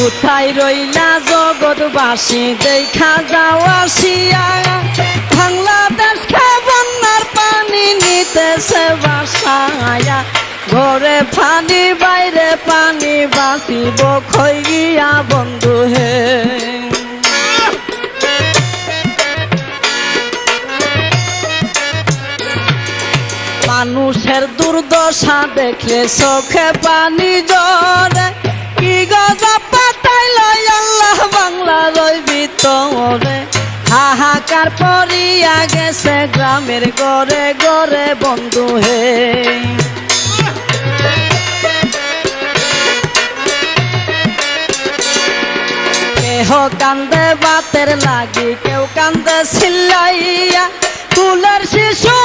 কোথায় রইলা জগৎবাসী দেখা যাও আসিয়া বাংলাদেশকে বন্যার পানি নিতেছে বাসায়া ঘরে পানি বাইরে পানি বাঁচিব খই গিয়া বন্ধু হে মানুষের দুর্দশা দেখলে চোখে পানি জরে কি গজা পাতাইল আল্লাহ বাংলার ওই ভিতরে হাহাকার পড়িয়া গেছে গ্রামের ঘরে ঘরে বন্ধু হে কেহ কান্দে বাতের লাগি কেউ কান্দে চিল্লাইয়া কুলের শিশু